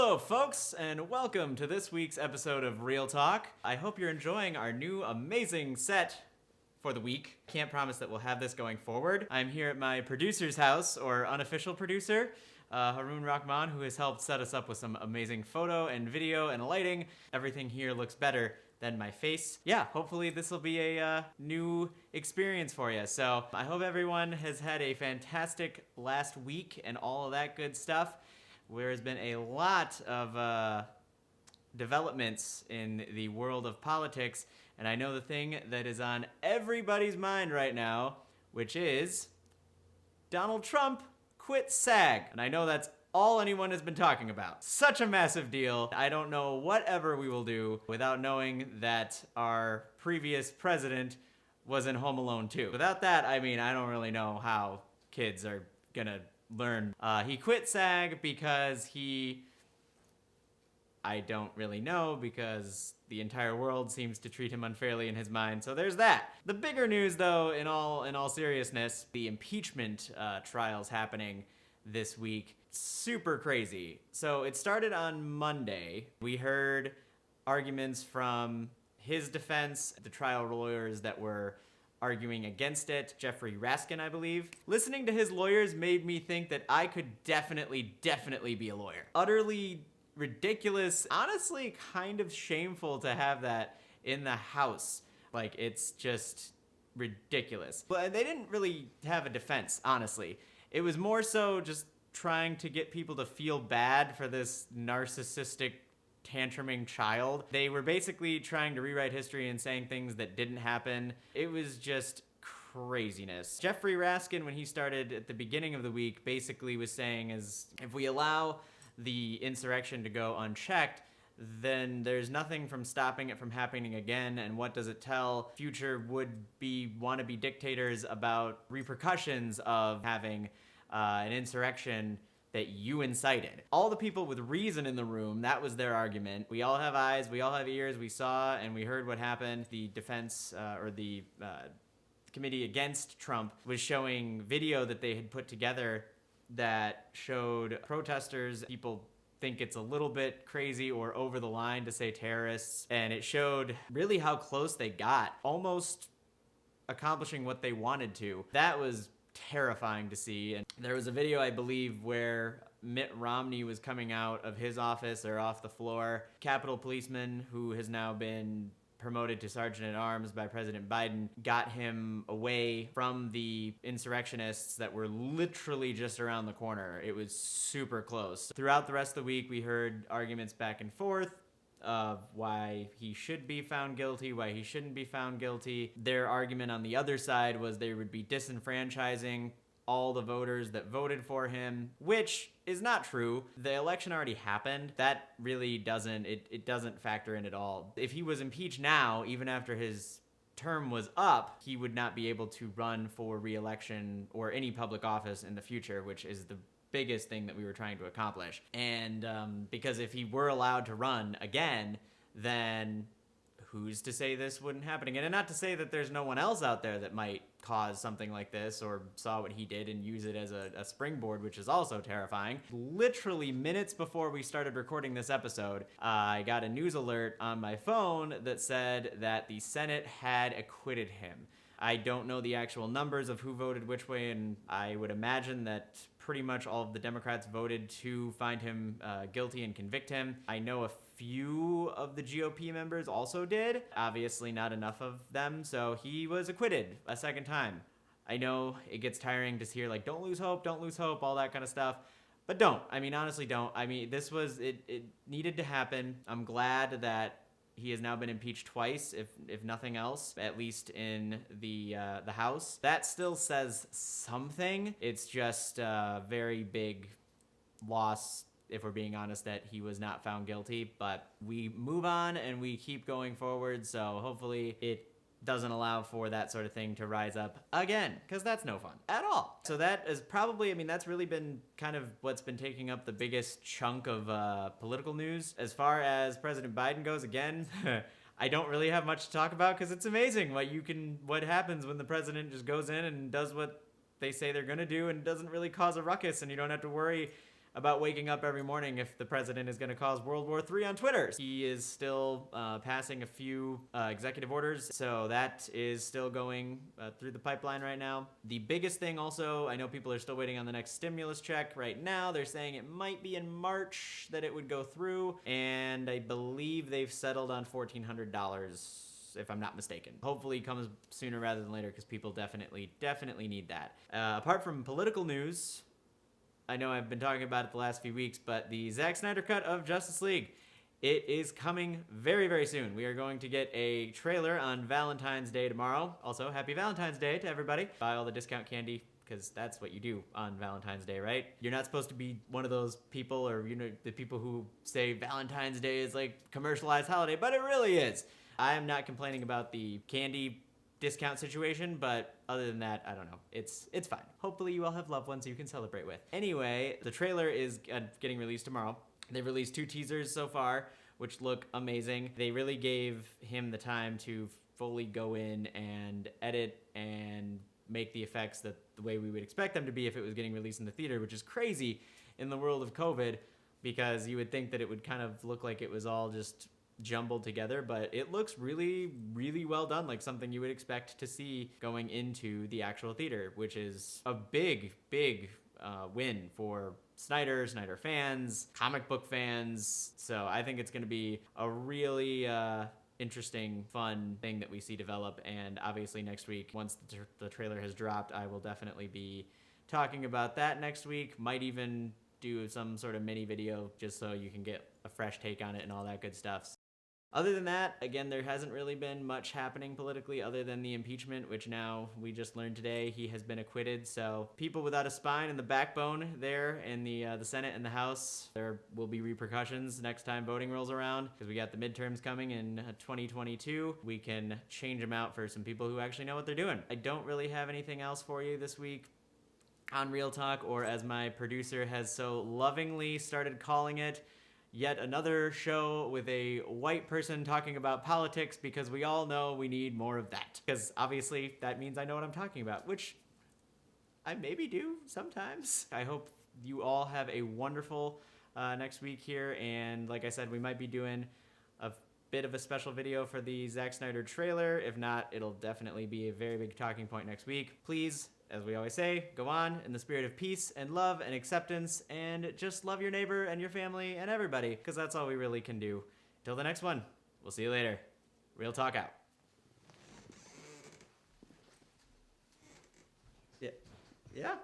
Hello, folks, and welcome to this week's episode of Real Talk. I hope you're enjoying our new amazing set for the week. Can't promise that we'll have this going forward. I'm here at my producer's house, or unofficial producer, Haroon Rahman, who has helped set us up with some amazing photo and video and lighting. Everything here looks better than my face. Yeah, hopefully this will be a new experience for you. So I hope everyone has had a fantastic last week and all of that good stuff. There has been a lot of developments in the world of politics, and I know the thing that is on everybody's mind right now, which is Donald Trump quit SAG. And I know that's all anyone has been talking about. Such a massive deal. I don't know whatever we will do without knowing that our previous president was in Home Alone 2. Without that, I mean, I don't really know how kids are gonna learn. He quit SAG because I don't really know, because the entire world seems to treat him unfairly in his mind. So there's that. The bigger news, though, in all seriousness, the impeachment trials happening this week. Super crazy. So it started on Monday. We heard arguments from his defense, the trial lawyers that were arguing against it, Jeffrey Raskin, I believe. Listening to his lawyers made me think that I could definitely be a lawyer. Utterly ridiculous, honestly kind of shameful to have that in the House. Like, it's just ridiculous. But they didn't really have a defense, honestly. It was more so just trying to get people to feel bad for this narcissistic tantruming child. They were basically trying to rewrite history and saying things that didn't happen. It was just craziness. Jeffrey Raskin, when he started at the beginning of the week, basically was saying is, if we allow the insurrection to go unchecked, then there's nothing from stopping it from happening again. And what does it tell future would-be wannabe dictators about repercussions of having an insurrection that you incited? All the people with reason in the room, that was their argument. We all have eyes, we all have ears, we saw and we heard what happened. The defense, or the committee against Trump, was showing video that they had put together that showed protesters. People think it's a little bit crazy or over the line to say terrorists, and it showed really how close they got, almost accomplishing what they wanted to. That was terrifying to see. And there was a video, I believe, where Mitt Romney was coming out of his office or off the floor. Capitol policeman, who has now been promoted to sergeant-at-arms by President Biden, got him away from the insurrectionists that were literally just around the corner. It was super close. Throughout the rest of the week, we heard arguments back and forth of why he should be found guilty, why he shouldn't be found guilty. Their argument on the other side was they would be disenfranchising all the voters that voted for him, which is not true. The election already happened. That really doesn't factor in at all. If he was impeached now, even after his term was up, he would not be able to run for re-election or any public office in the future, which is the biggest thing that we were trying to accomplish. And because if he were allowed to run again, then who's to say this wouldn't happen again? And not to say that there's no one else out there that might cause something like this or saw what he did and use it as a springboard, which is also terrifying. Literally minutes before we started recording this episode, I got a news alert on my phone that said that the Senate had acquitted him. I don't know the actual numbers of who voted which way, and I would imagine that pretty much all of the Democrats voted to find him guilty and convict him. I know a few of the GOP members also did. Obviously not enough of them, so he was acquitted a second time. I know it gets tiring to hear, like, don't lose hope, all that kind of stuff. But don't. I mean, honestly, don't. I mean, this was, it needed to happen. I'm glad that he has now been impeached twice, if nothing else, at least in the House. That still says something. It's just a very big loss, if we're being honest, that he was not found guilty. But we move on and we keep going forward, so hopefully it doesn't allow for that sort of thing to rise up again, because that's no fun at all. So that is probably, I mean, that's really been kind of what's been taking up the biggest chunk of political news. As far as President Biden goes, again, I don't really have much to talk about, because it's amazing what happens when the president just goes in and does what they say they're gonna do and doesn't really cause a ruckus, and you don't have to worry about waking up every morning if the president is going to cause World War III on Twitter. He is still passing a few executive orders, so that is still going through the pipeline right now. The biggest thing also, I know people are still waiting on the next stimulus check right now. They're saying it might be in March that it would go through, and I believe they've settled on $1,400. If I'm not mistaken. Hopefully comes sooner rather than later because people definitely need that. Apart from political news, I know I've been talking about it the last few weeks, but the Zack Snyder cut of Justice League, it is coming very, very soon. We are going to get a trailer on Valentine's Day tomorrow. Also, happy Valentine's Day to everybody. Buy all the discount candy, because that's what you do on Valentine's Day, right? You're not supposed to be one of those people, or the people who say Valentine's Day is like commercialized holiday, but it really is. I am not complaining about the candy discount situation, but other than that, I don't know. It's fine. Hopefully you all have loved ones you can celebrate with. Anyway, the trailer is getting released tomorrow. They've released 2 teasers so far, which look amazing. They really gave him the time to fully go in and edit and make the effects that the way we would expect them to be if it was getting released in the theater, which is crazy in the world of COVID, because you would think that it would kind of look like it was all just jumbled together, but it looks really, really well done, like something you would expect to see going into the actual theater, which is a big win for Snyder fans, comic book fans. So I think it's going to be a really interesting, fun thing that we see develop. And obviously next week, once the trailer has dropped, I will definitely be talking about that next week. Might even do some sort of mini video just so you can get a fresh take on it and all that good stuff. Other than that, again, there hasn't really been much happening politically other than the impeachment, which now we just learned today he has been acquitted. So people without a spine and the backbone there in the Senate and the House, there will be repercussions next time voting rolls around, because we got the midterms coming in 2022. We can change them out for some people who actually know what they're doing. I don't really have anything else for you this week on Real Talk, or as my producer has so lovingly started calling it, yet another show with a white person talking about politics, because we all know we need more of that. Because obviously that means I know what I'm talking about, which I maybe do sometimes. I hope you all have a wonderful next week here. And like I said, we might be doing a bit of a special video for the Zack Snyder trailer. If not, it'll definitely be a very big talking point next week. Please, as we always say, go on in the spirit of peace and love and acceptance, and just love your neighbor and your family and everybody, because that's all we really can do. Till the next one, we'll see you later. Real Talk out. Yeah.